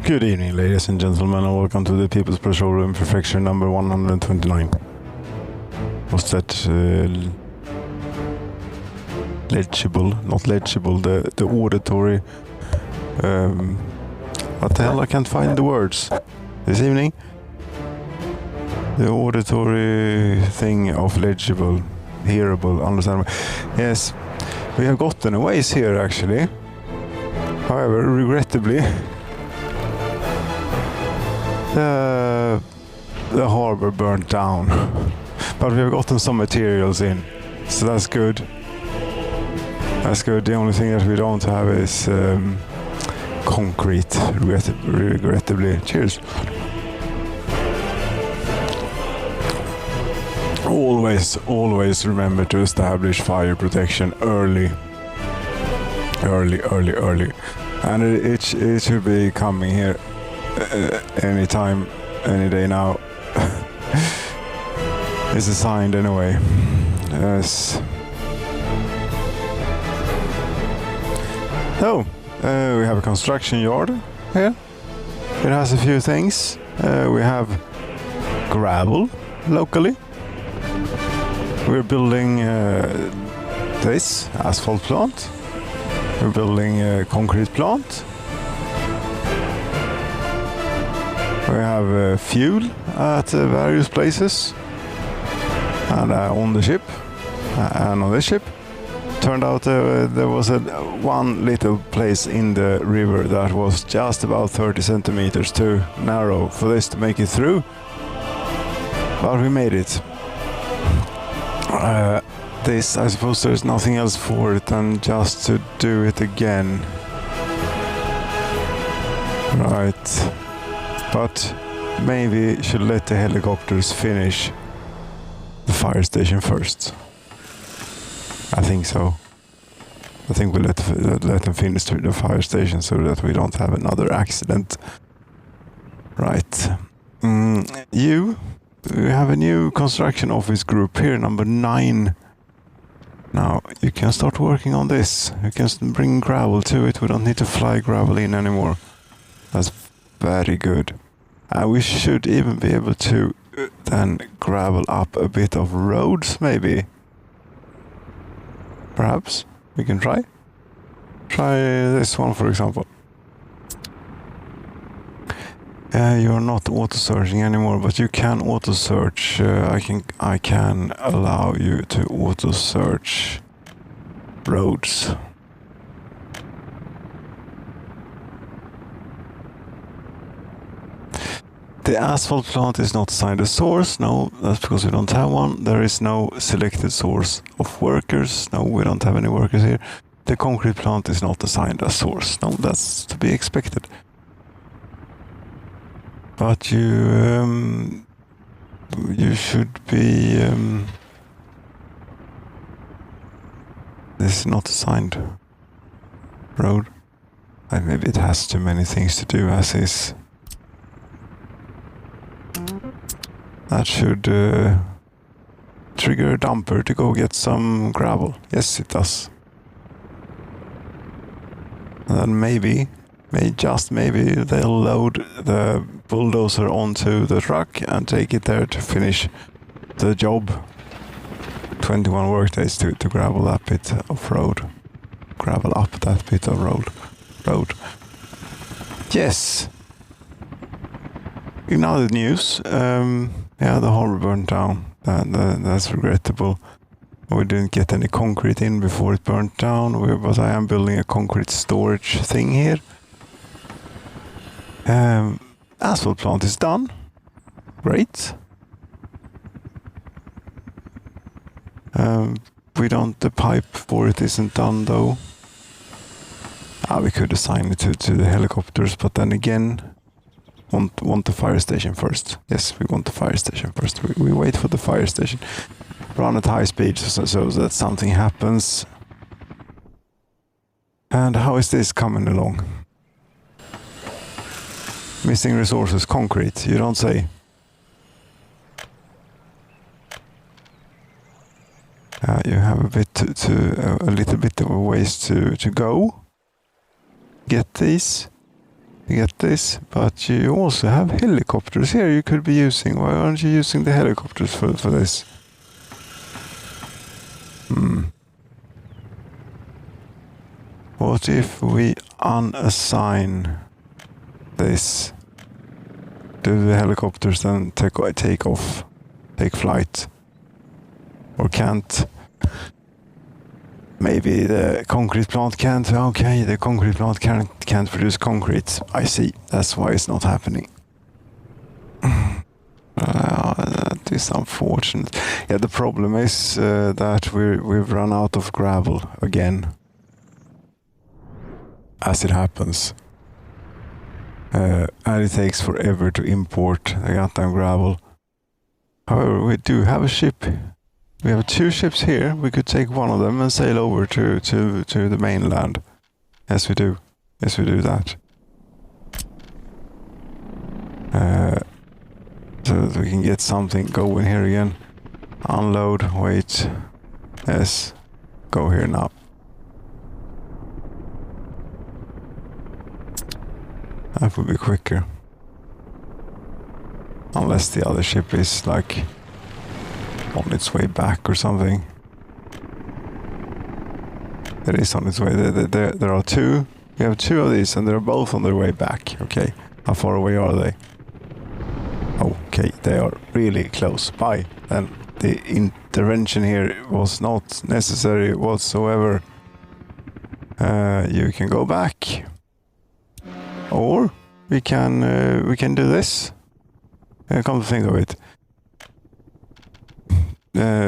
Good evening, ladies and gentlemen, and welcome to the People's Petroleum Prefecture number 129. Was that legible? Not legible, the auditory... what the hell, I can't find the words this evening. The auditory thing of legible, hearable, understandable. Yes, we have gotten a ways here actually. However, regrettably, the harbor burnt down, but we have gotten some materials in, so that's good. That's good. The only thing that we don't have is concrete, regrettably. Cheers. Always remember to establish fire protection early. And it should be coming here anytime, any day now. It's assigned anyway. Yes. So, we have a construction yard here. It has a few things. We have gravel locally. We're building this asphalt plant. We're building a concrete plant. We have fuel at various places, and on the ship, and on this ship. Turned out there was one little place in the river that was just about 30 centimeters too narrow for this to make it through, but we made it. This, I suppose there's nothing else for it than just to do it again. Right. But maybe should let the helicopters finish the fire station first. I think so. I think we'll let them finish the fire station so that we don't have another accident. Right. We have a new construction office group here, number 9. Now, you can start working on this. You can bring gravel to it. We don't need to fly gravel in anymore. That's very good. And we should even be able to then gravel up a bit of roads, maybe. Perhaps we can try. Try this one, for example. You're not auto-searching anymore, but you can auto-search. I can allow you to auto-search roads. The asphalt plant is not assigned a source. No, that's because we don't have one. There is no selected source of workers. No, we don't have any workers here. The concrete plant is not assigned a source. No, that's to be expected. But you should be... this is not assigned road. And maybe it has too many things to do as is. That should trigger a dumper to go get some gravel. Yes, it does. And then maybe they'll load the bulldozer onto the truck and take it there to finish the job. 21 workdays to gravel that bit of road. Gravel up that bit of road. Yes. In other news, yeah, the harbor burned down. That's regrettable. We didn't get any concrete in before it burnt down, but I am building a concrete storage thing here. Asphalt plant is done. Great. The pipe for it isn't done though. We could assign it to the helicopters, but then again, want the fire station first. Yes, we want the fire station first. We wait for the fire station. Run at high speed so that something happens. And how is this coming along? Missing resources, concrete, you don't say. You have a bit a little bit of a ways to go. Get these. get this, but you also have helicopters here you could be using. Why aren't you using the helicopters for this? What if we unassign this? Do the helicopters then take off, take flight? Or can't? Maybe the concrete plant can't. Okay, the concrete plant can't produce concrete. I see. That's why it's not happening. That is unfortunate. Yeah, the problem is that we've run out of gravel again. As it happens. And it takes forever to import the goddamn gravel. However, we do have a ship. We have 2 ships here. We could take one of them and sail over to the mainland. Yes, we do. Yes, we do that. So that we can get something going here again. Unload, wait. Yes. Go here now. That would be quicker. Unless the other ship is like on its way back or something. It is on its way. There are 2. We have 2 of these and they're both on their way back. Okay. How far away are they? Okay, they are really close by. Then the intervention here was not necessary whatsoever. You can go back. Or we can do this. Come to think of it.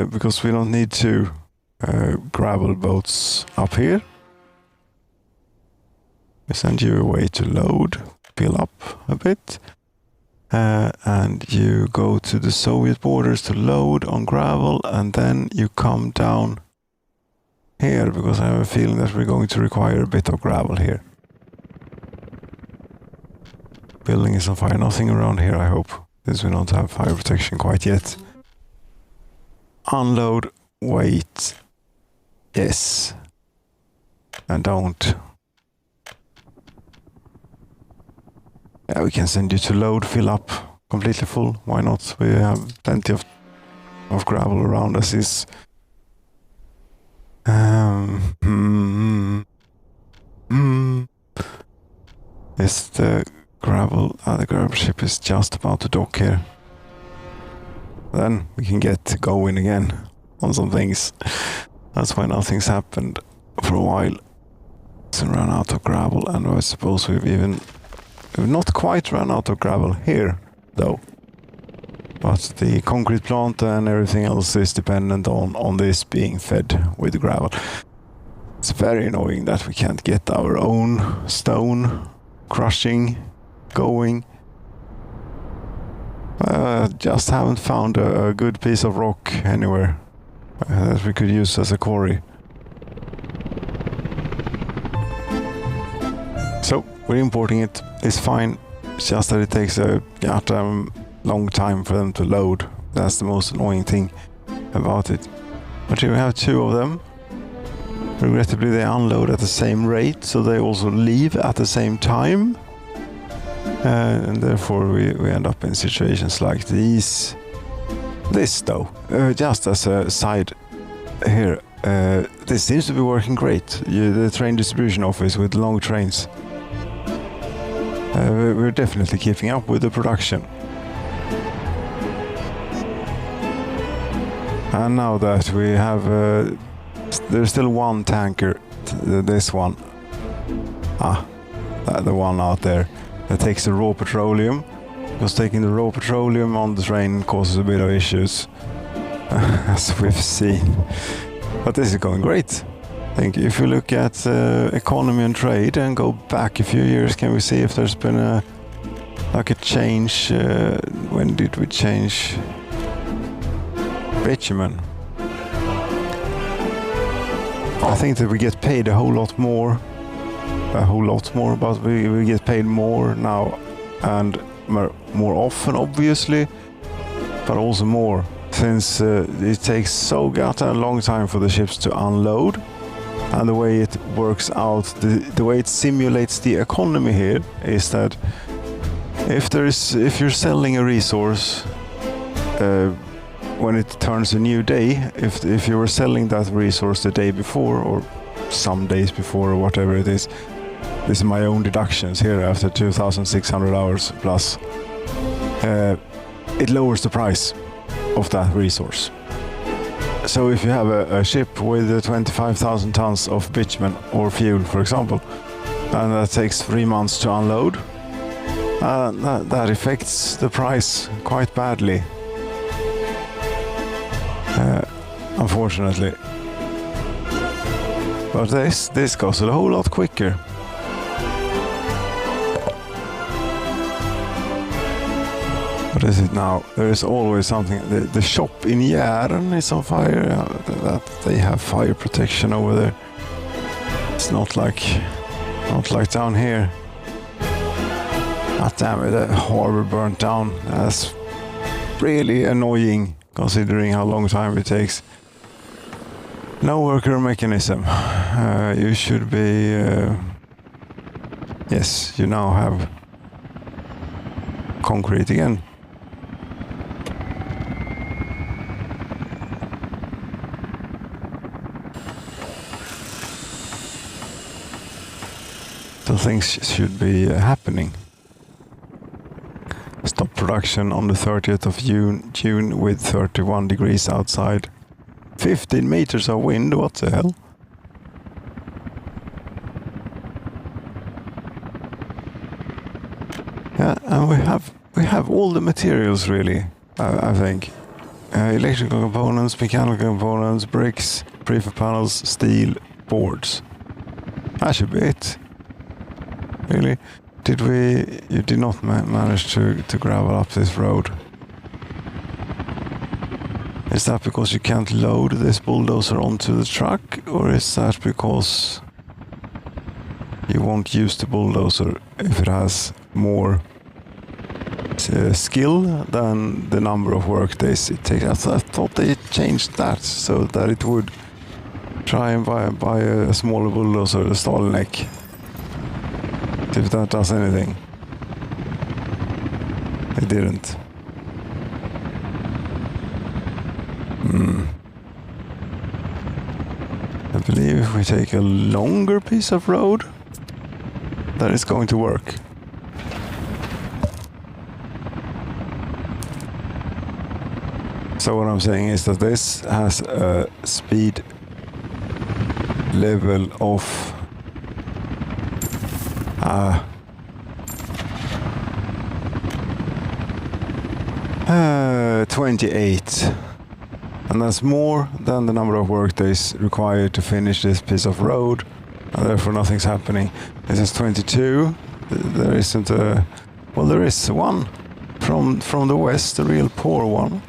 Because we don't need to gravel boats up here. We send you away to load, fill up a bit. And you go to the Soviet borders to load on gravel, and then you come down here, because I have a feeling that we're going to require a bit of gravel here. Building is on fire. Nothing around here, I hope, since we don't have fire protection quite yet. Unload, wait, yes, and don't. Yeah, we can send you to load, fill up, completely full. Why not? We have plenty of gravel around us. Is is the gravel? The gravel ship is just about to dock here. Then we can get going again on some things. That's why nothing's happened for a while. So we ran out of gravel, and I suppose we've not quite run out of gravel here, though. But the concrete plant and everything else is dependent on this being fed with gravel. It's very annoying that we can't get our own stone crushing going. Just haven't found a good piece of rock anywhere that we could use as a quarry. So we're importing it. It's fine. It's just that it takes a long time for them to load. That's the most annoying thing about it. But here we have 2 of them. Regrettably, they unload at the same rate, so they also leave at the same time. And therefore we end up in situations like these. This though, just as a side here, this seems to be working great. The train distribution office with long trains. We're definitely keeping up with the production. And now that we have, there's still one tanker, this one. The one out there. That takes the raw petroleum, because taking the raw petroleum on the train causes a bit of issues, as we've seen. But this is going great. I think if you look at economy and trade and go back a few years, can we see if there's been a change? When did we change bitumen? I think that we get paid a whole lot more, but we get paid more now, and more often, obviously, but also more, since it takes so goddamn long time for the ships to unload. And the way it works out, the way it simulates the economy here is that if you're selling a resource when it turns a new day, if you were selling that resource the day before or some days before or whatever it is, this is my own deductions here after 2,600 hours plus, it lowers the price of that resource. So if you have a ship with 25,000 tons of bitumen or fuel, for example, and that takes 3 months to unload, that affects the price quite badly, unfortunately. But this goes a whole lot quicker. What is it now? There is always something. The shop in Jären is on fire. That they have fire protection over there. It's not like down here. God damn it! The harbor burnt down. That's really annoying, considering how long time it takes. No worker mechanism. You should be. Yes, you now have concrete again. So things should be happening. Stop production on the 30th of June with 31 degrees outside. 15 meters of wind, what the hell? Yeah, and we have all the materials really, I think. Electrical components, mechanical components, bricks, prefab panels, steel, boards. That should be it. Really? You did not manage to gravel up this road. Is that because you can't load this bulldozer onto the truck, or is that because you won't use the bulldozer if it has more skill than the number of work days it takes? I thought they changed that so that it would try and buy a smaller bulldozer, the challange. If that does anything. It didn't. I believe if we take a longer piece of road, that is going to work. So what I'm saying is that this has a speed level of 28, and that's more than the number of work days required to finish this piece of road, and therefore nothing's happening. This is 22. There isn't a... Well, there is one from the west, the real poor one.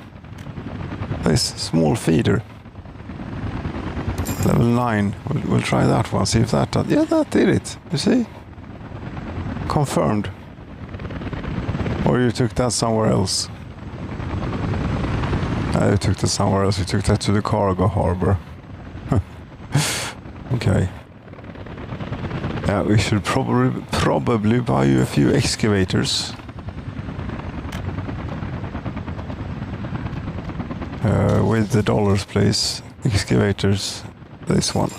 This small feeder. Level 9. We'll try that one, see if that does... Yeah, that did it. You see? Confirmed. Or you took that somewhere else. You took that somewhere else. You took that to the cargo harbor. Okay. Yeah, we should probably buy you a few excavators. With the dollars, please. Excavators. This one.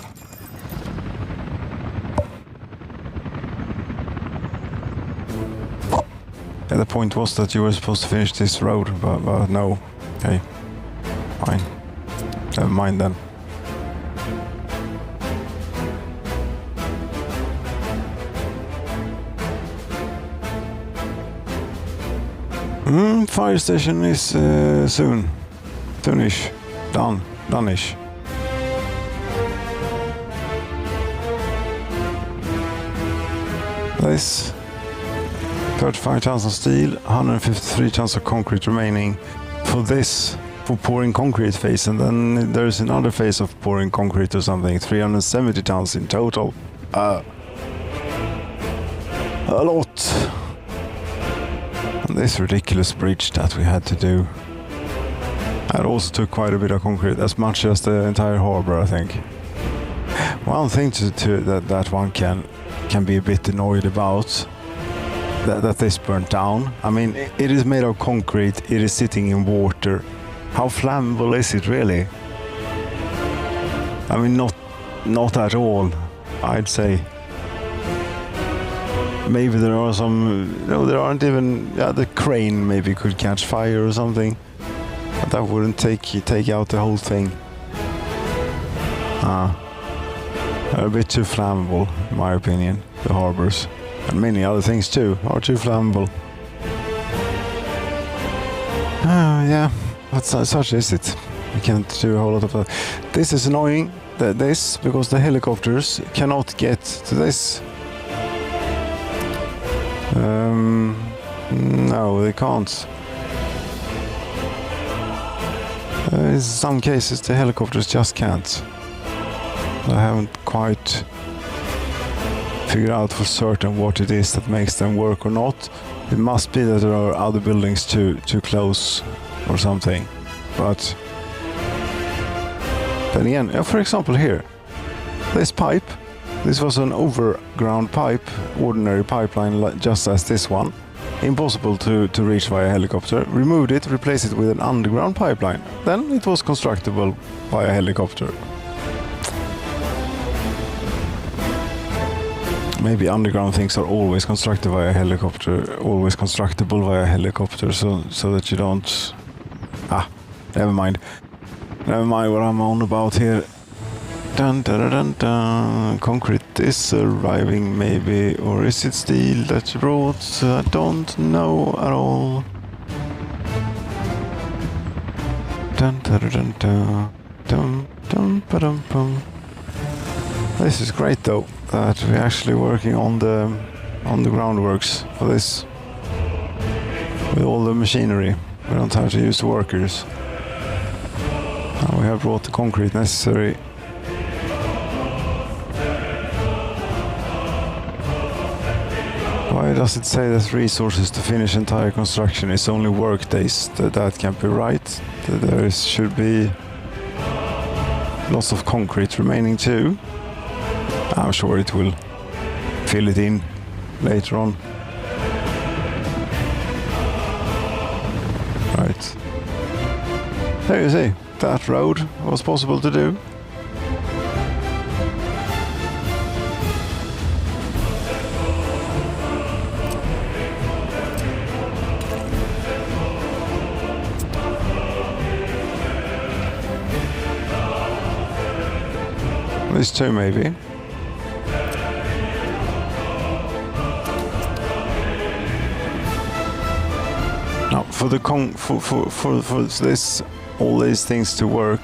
Yeah, the point was that you were supposed to finish this road, but no. Okay. Fine. Never mind then. Fire station is soon. Soonish. Done-ish. This 35 tons of steel, 153 tons of concrete remaining for this, for pouring concrete phase, and then there's another phase of pouring concrete or something, 370 tons in total. A lot. And this ridiculous bridge that we had to do. That also took quite a bit of concrete, as much as the entire harbor, I think. One thing that one can be a bit annoyed about that this burnt down. I mean, it is made of concrete. It is sitting in water. How flammable is it really? I mean, not at all, I'd say. Maybe there are some... No, there aren't even... Yeah, the crane maybe could catch fire or something. But that wouldn't take out the whole thing. A bit too flammable, in my opinion, the harbors. And many other things too are too flammable. Yeah, but such is it. We can't do a whole lot of that. This is annoying, because the helicopters cannot get to this. No, they can't. In some cases the helicopters just can't. I haven't quite figured out for certain what it is that makes them work or not. It must be that there are other buildings too close or something. But then again, for example here, this pipe, this was an overground pipe, ordinary pipeline just as this one. Impossible to reach via helicopter. Removed it, replaced it with an underground pipeline. Then it was constructible via helicopter. Maybe underground things are always constructed via helicopter, always constructible via helicopter, so that you don't... Never mind. Never mind what I'm on about here. Dun, dun, dun, dun. Concrete is arriving maybe, or is it steel that you brought? I don't know at all. Dun, dun, dun, dun, dun, dun, dun, dun. This is great though, that we're actually working on the groundworks for this with all the machinery. We don't have to use the workers. Now we have brought the concrete necessary. Why does it say that resources to finish entire construction is only work days? That can't be right. There should be lots of concrete remaining too. I'm sure it will fill it in later on. Right. There you see, that road was possible to do. This too, maybe. Now, for this, all these things to work,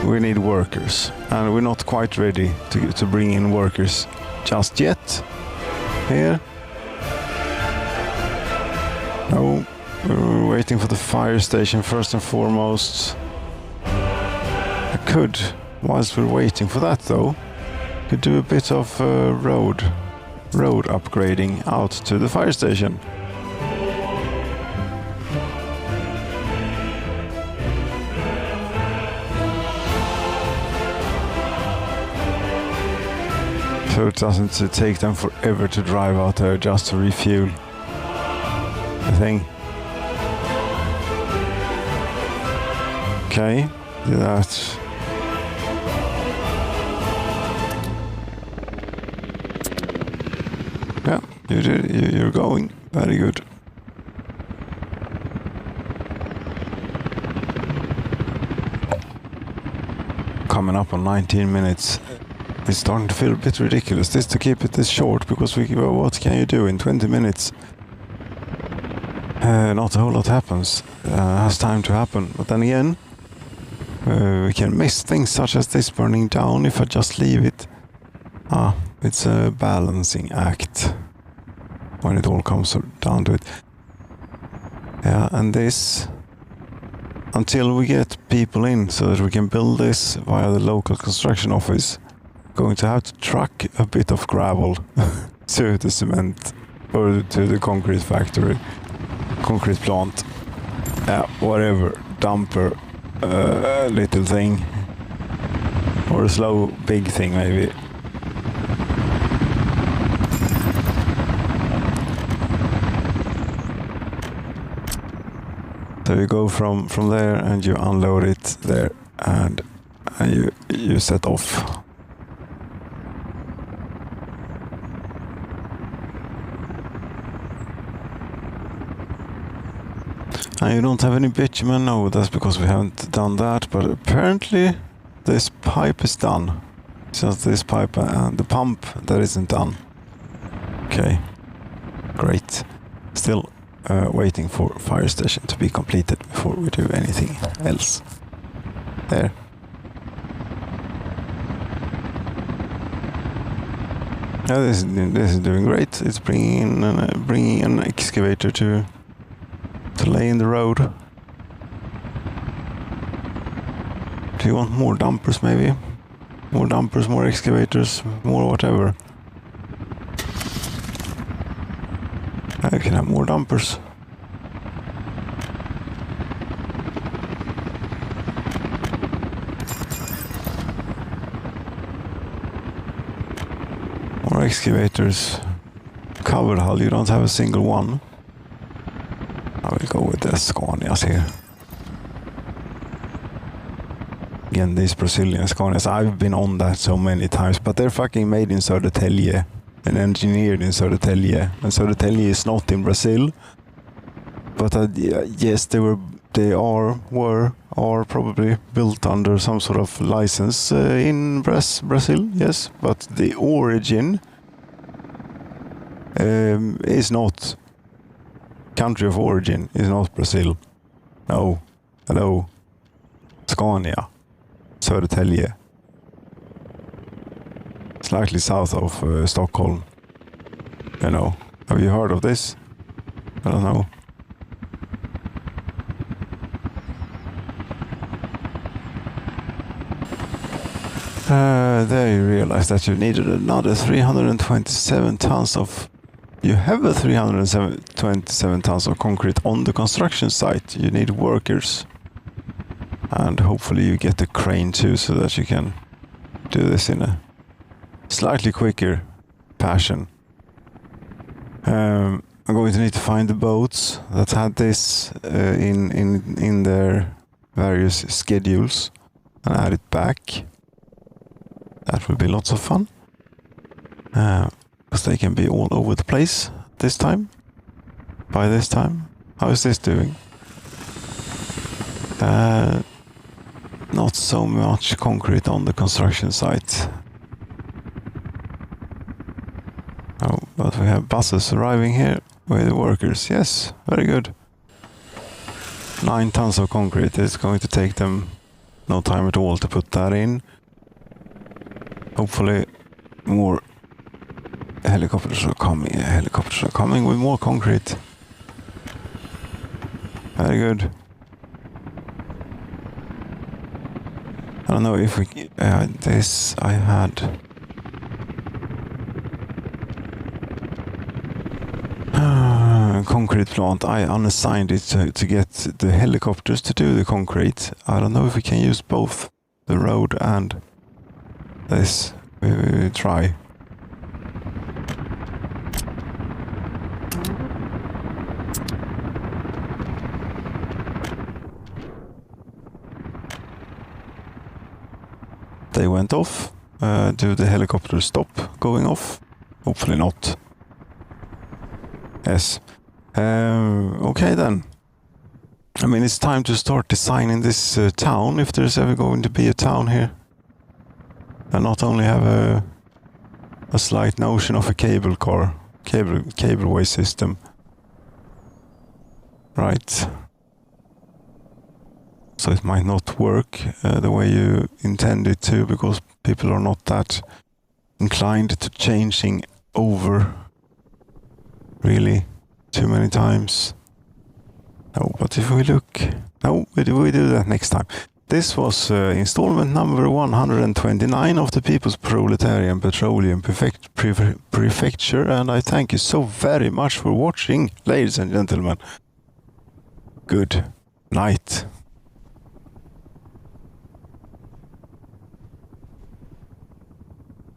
we need workers, and we're not quite ready to bring in workers just yet. Here, no, we're waiting for the fire station first and foremost. I could, whilst we're waiting for that though, could do a bit of road upgrading out to the fire station. So it doesn't take them forever to drive out there just to refuel the thing. Okay, do that. Yeah, you're going. Very good. Coming up on 19 minutes. It's starting to feel a bit ridiculous to keep it this short, because what can you do in 20 minutes? Not a whole lot happens. Has time to happen. But then again, we can miss things such as this burning down if I just leave it. It's a balancing act when it all comes down to it. Yeah, and this, until we get people in so that we can build this via the local construction office, going to have to truck a bit of gravel to the cement or to the concrete factory, concrete plant, whatever, dumper, little thing, Or a slow big thing maybe. So you go from there and you unload it there and you set off. And you don't have any bitumen? No, that's because we haven't done that, but apparently this pipe is done. It's just this pipe and the pump that isn't done. Okay, great. Still waiting for fire station to be completed before we do anything else. There. Yeah, this is doing great. It's bringing an excavator to lay in the road. Do you want more dumpers maybe? More dumpers, more excavators, more whatever. I can have more dumpers. More excavators. Covered hull, you don't have a single one. I will go with the Scanias here. Again, these Brazilian Scanias, I've been on that so many times, but they're fucking made in Södertälje and engineered in Södertälje. And Södertälje is not in Brazil. But yes, they are probably built under some sort of license in Brazil, yes. But the origin is not. Country of origin is not Brazil. No. Hello. Scania. Södertälje. Slightly south of Stockholm. You know. Have you heard of this? I don't know. There you realize that you needed another 327 tons of... You have a 327 tons of concrete on the construction site. You need workers. And hopefully you get the crane too, so that you can do this in a slightly quicker fashion. I'm going to need to find the boats that had this in their various schedules and add it back. That will be lots of fun. Because they can be all over the place this time. By this time. How is this doing? Not so much concrete on the construction site. Oh, but we have buses arriving here with workers. Yes, very good. 9 tons of concrete. It's going to take them no time at all to put that in. Hopefully more helicopters are coming. Helicopters are coming with more concrete. Very good. I don't know if we... this I had... concrete plant. I unassigned it to get the helicopters to do the concrete. I don't know if we can use both the road and this. We try. They went off. Do the helicopters stop going off? Hopefully not. Yes. Okay then. I mean, it's time to start designing this town, if there's ever going to be a town here. And not only have a slight notion of a cableway system. Right. So it might not work the way you intend it to, because people are not that inclined to changing over really too many times. No, but if we look... No, we do that next time. This was installment number 129 of the People's Proletarian Petroleum Prefecture, and I thank you so very much for watching, ladies and gentlemen. Good night.